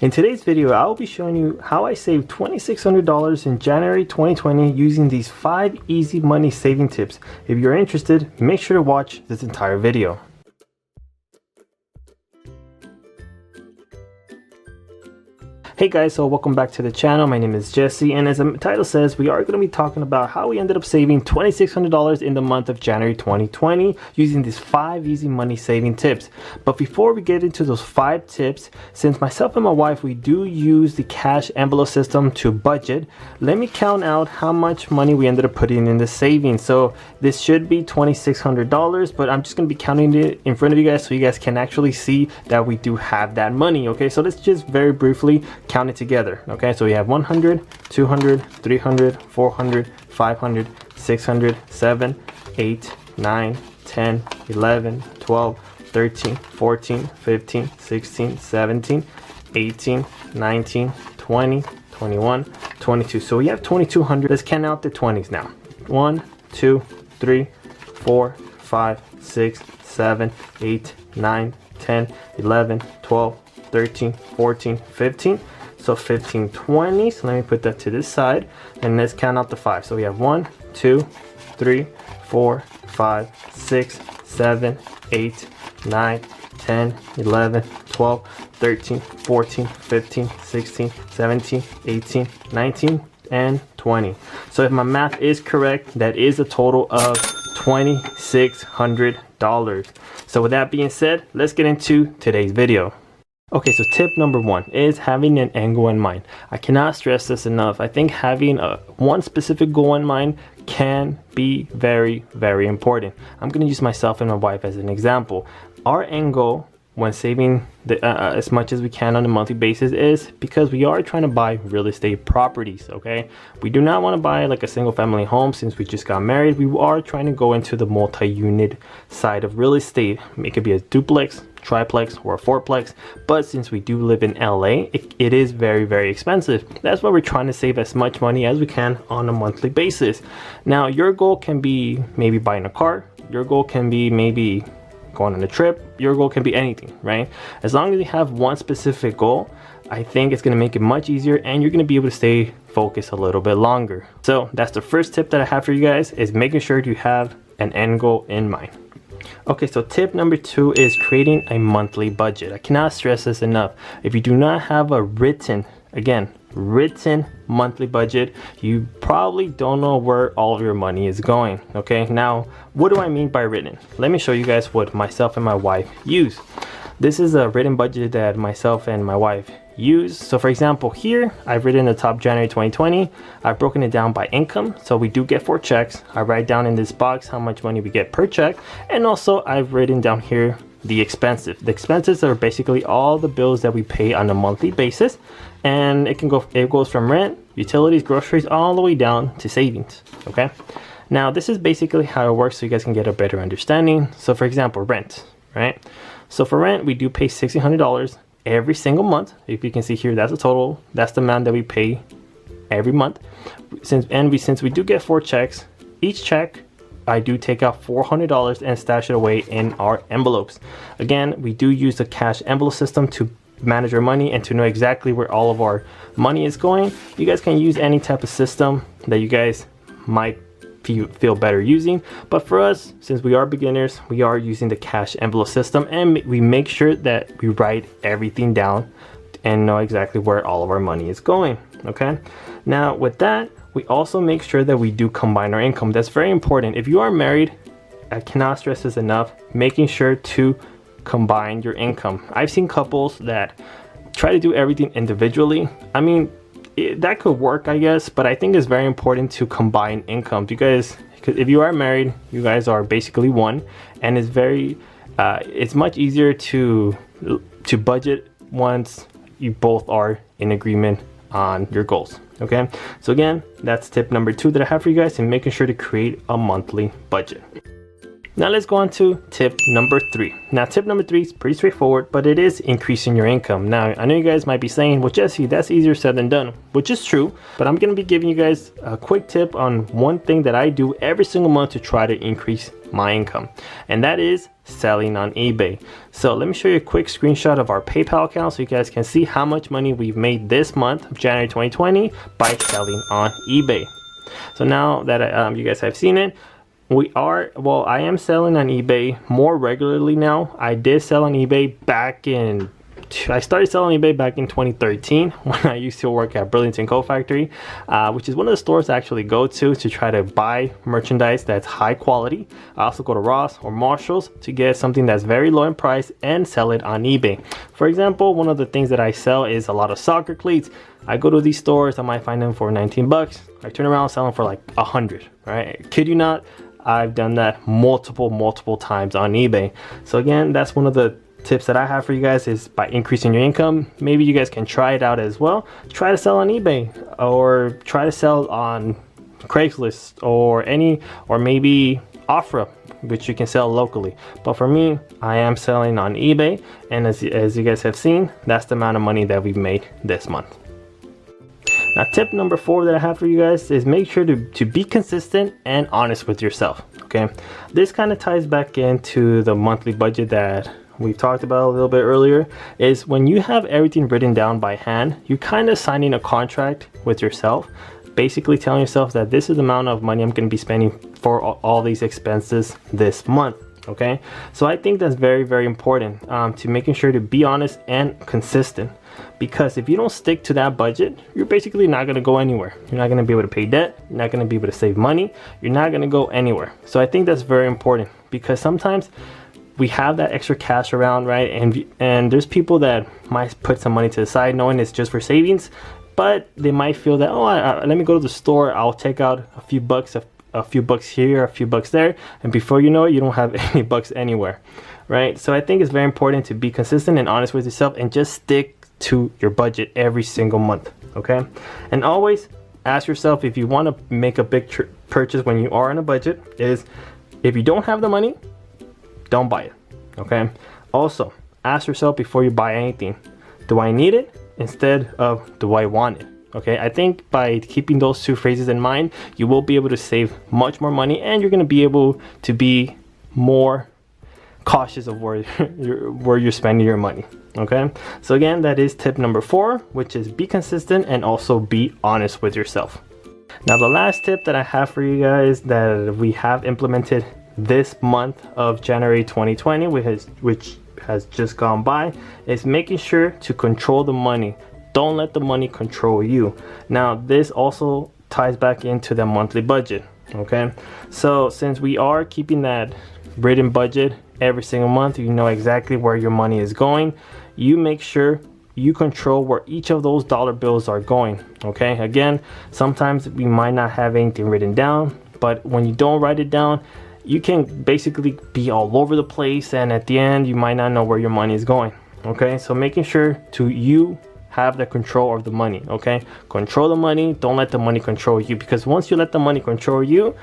In today's video, I will be showing you how I saved $2,600 in January 2020 using these 5 easy money saving tips. If you're interested, make sure to watch this entire video. Hey guys, so welcome back to the channel. My name is Jesse, and as the title says, we are going to be talking about how we ended up saving $2,600 in the month of January 2020 using these 5 easy money saving tips. But before we get into those 5 tips, since myself and my wife, we do use the cash envelope system to budget, let me count out how much money we ended up putting in the savings. So this should be $2,600, but I'm just going to be counting it in front of you guys so you guys can actually see that we do have that money. Okay, so let's just very briefly count it together. Okay, so we have 100, 200, 300, 400, 500, 600, 7, 8, 9, 10, 11, 12, 13, 14, 15, 16, 17, 18, 19, 20, 21, 22. So we have 2,200. Let's count out the 20s now. 1, 2, 3, 4, 5, 6, 7, 8, 9, 10, 11, 12, 13, 14, 15. So 15 20s. Let me put that to this side and let's count out the 5. So we have 1, 2, 3, 4, 5, 6, 7, 8, 9, 10, 11, 12, 13, 14, 15, 16, 17, 18, 19, and 20. So if my math is correct, that is a total of $2,600. So with that being said, let's get into today's video. Okay, so tip number 1 is having an end goal in mind. I cannot stress this enough. I think having one specific goal in mind can be very, very important. I'm going to use myself and my wife as an example. Our end goal when saving as much as we can on a monthly basis is because we are trying to buy real estate properties. Okay, we do not want to buy like a single family home since we just got married. We are trying to go into the multi-unit side of real estate. It could be a duplex, triplex, or a fourplex, but since we do live in LA, it is very, very expensive. That's why we're trying to save as much money as we can on a monthly basis. Now your goal can be maybe buying a car, your goal can be maybe going on a trip, your goal can be anything, right? As long as you have one specific goal, I think it's going to make it much easier and you're going to be able to stay focused a little bit longer. So that's the first tip that I have for you guys, is making sure you have an end goal in mind. Okay, so tip number 2 is creating a monthly budget. I cannot stress this enough. If you do not have a written monthly budget, you probably don't know where all of your money is going. Okay, now what do I mean by written? Let me show you guys what myself and my wife use. This is a written budget that myself and my wife use. So for example, here I've written the top January 2020. I've broken it down by income. So we do get 4 checks. I write down in this box how much money we get per check, and also I've written down here the expenses. The expenses are basically all the bills that we pay on a monthly basis, and it goes from rent, utilities, groceries, all the way down to savings. Okay, now this is basically how it works so you guys can get a better understanding. So for example, rent, right? So for rent, we do pay $1,600 every single month. If you can see here, that's the total, that's the amount that we pay every month. Since we do get 4 checks, each check I do take out $400 and stash it away in our envelopes. Again, we do use the cash envelope system to manage our money and to know exactly where all of our money is going. You guys can use any type of system that you guys might feel better using, but for us, since we are beginners, we are using the cash envelope system, and we make sure that we write everything down and know exactly where all of our money is going. Okay, now with that, we also make sure that we do combine our income. That's very important. If you are married, I cannot stress this enough, making sure to combine your income. I've seen couples that try to do everything individually. I mean, that could work, I guess, but I think it's very important to combine income. You guys, because if you are married, you guys are basically one, and it's much easier to budget once you both are in agreement on your goals. Okay, so again, that's tip number 2 that I have for you guys, and making sure to create a monthly budget. Now let's go on to tip number 3. Now tip number 3 is pretty straightforward, but it is increasing your income. Now I know you guys might be saying, well Jesse, that's easier said than done, which is true, but I'm going to be giving you guys a quick tip on one thing that I do every single month to try to increase my income, and that is selling on eBay. So let me show you a quick screenshot of our PayPal account so you guys can see how much money we've made this month of January 2020 by selling on eBay. So now that you guys have seen it, I am selling on eBay more regularly now. I did sell on eBay I started selling on eBay back in 2013 when I used to work at Burlington Coat Factory, which is one of the stores I actually go to try to buy merchandise that's high quality. I also go to Ross or Marshalls to get something that's very low in price and sell it on eBay. For example, one of the things that I sell is a lot of soccer cleats. I go to these stores, I might find them for 19 bucks. I turn around, sell them for like 100, right? Kid you not, I've done that multiple times on eBay. So again, that's one of the tips that I have for you guys, is by increasing your income. Maybe you guys can try it out as well. Try to sell on eBay, or try to sell on Craigslist or maybe Offra, which you can sell locally. But for me, I am selling on eBay, and as you guys have seen, that's the amount of money that we've made this month. Now tip number 4 that I have for you guys is make sure to be consistent and honest with yourself. Okay, this kind of ties back into the monthly budget that we've talked about a little bit earlier. Is when you have everything written down by hand, you're kind of signing a contract with yourself, basically telling yourself that this is the amount of money I'm going to be spending for all these expenses this month. Okay, so I think that's very important, to making sure to be honest and consistent, because if you don't stick to that budget, you're basically not going to go anywhere. You're not going to be able to pay debt, you're not going to be able to save money, you're not going to go anywhere. So I think that's very important, because sometimes we have that extra cash around, right? And there's people that might put some money to the side knowing it's just for savings, but they might feel that, let me go to the store, I'll take out a few bucks here, a few bucks there, and before you know it, you don't have any bucks anywhere, right? So I think it's very important to be consistent and honest with yourself and just stick to your budget every single month. Okay, and always ask yourself, if you want to make a big purchase when you are on a budget, is if you don't have the money, don't buy it. Okay, also ask yourself before you buy anything, do I need it instead of do I want it? Okay, I think by keeping those two phrases in mind, you will be able to save much more money, and you're going to be able to be more cautious of where you're spending your money. Okay, so again, that is tip number 4, which is be consistent and also be honest with yourself. Now the last tip that I have for you guys that we have implemented this month of January 2020, which has just gone by, is making sure to control the money. Don't let the money control you. Now this also ties back into the monthly budget. Okay, so since we are keeping that written budget every single month, you know exactly where your money is going. You make sure you control where each of those dollar bills are going. Okay, again, sometimes we might not have anything written down, but when you don't write it down, you can basically be all over the place, and at the end you might not know where your money is going. Okay, so making sure you have the control of the money. Okay, control the money, don't let the money control you, because once you let the money control you,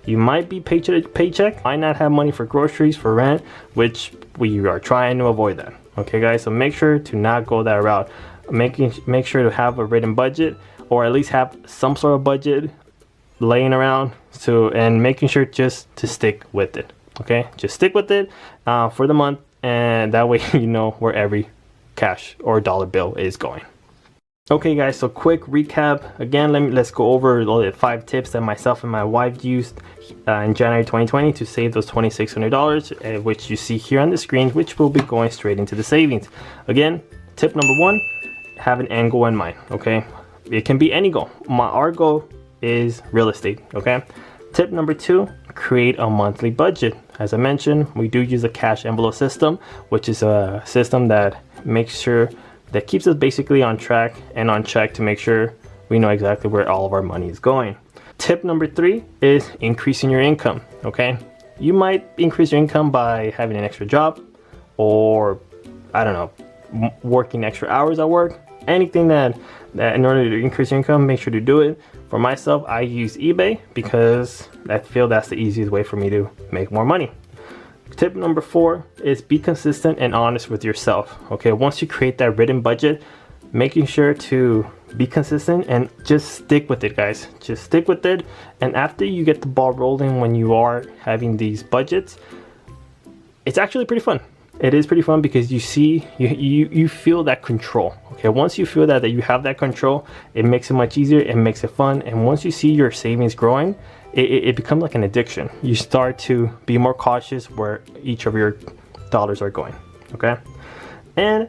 you might be paycheck to paycheck, might not have money for groceries, for rent, which we are trying to avoid that. Okay guys, so make sure to not go that route. Make sure to have a written budget, or at least have some sort of budget laying around, and making sure just to stick with it. Okay, just stick with it for the month, and that way you know where every cash or dollar bill is going. Okay guys, so quick recap again. Let's go over the 5 tips that myself and my wife used in January 2020 to save those $2,600, which you see here on the screen, which will be going straight into the savings. Again, tip number 1, have an end goal in mind. Okay, it can be any goal. Our goal is real estate. Okay, tip number 2, create a monthly budget. As I mentioned, we do use a cash envelope system, which is a system that keeps us basically on track and on check to make sure we know exactly where all of our money is going. Tip number 3 is increasing your income. Okay, you might increase your income by having an extra job, or I don't know, working extra hours at work. Anything that in order to increase your income, make sure to do it. For myself, I use eBay because I feel that's the easiest way for me to make more money. Tip number 4 is be consistent and honest with yourself. Okay, once you create that written budget, making sure to be consistent and just stick with it, guys. Just stick with it. And after you get the ball rolling when you are having these budgets, it's actually pretty fun. It is pretty fun because you see, you feel that control. Okay, once you feel that you have that control, it makes it much easier. It makes it fun. And once you see your savings growing, it becomes like an addiction. You start to be more cautious where each of your dollars are going. Okay. And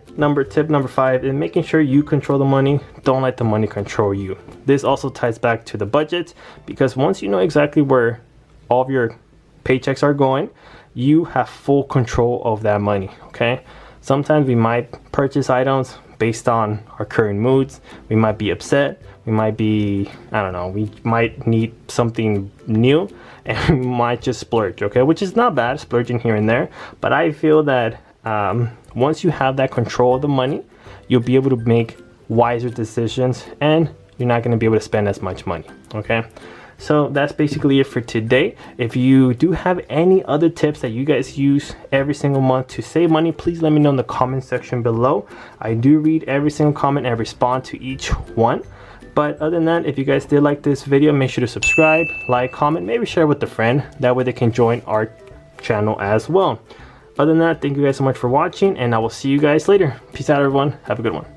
tip number 5 is making sure you control the money. Don't let the money control you. This also ties back to the budget, because once you know exactly where all of your paychecks are going, you have full control of that money. Okay. Sometimes we might purchase items based on our current moods. We might be upset. We might be, I don't know, we might need something new, and we might just splurge. Okay, which is not bad, splurging here and there. But I feel that once you have that control of the money, you'll be able to make wiser decisions, and you're not going to be able to spend as much money. Okay, so that's basically it for today. If you do have any other tips that you guys use every single month to save money, please let me know in the comment section below. I do read every single comment and respond to each one. But other than that, if you guys did like this video, make sure to subscribe, like, comment, maybe share with a friend. That way they can join our channel as well. Other than that, thank you guys so much for watching, and I will see you guys later. Peace out, everyone. Have a good one.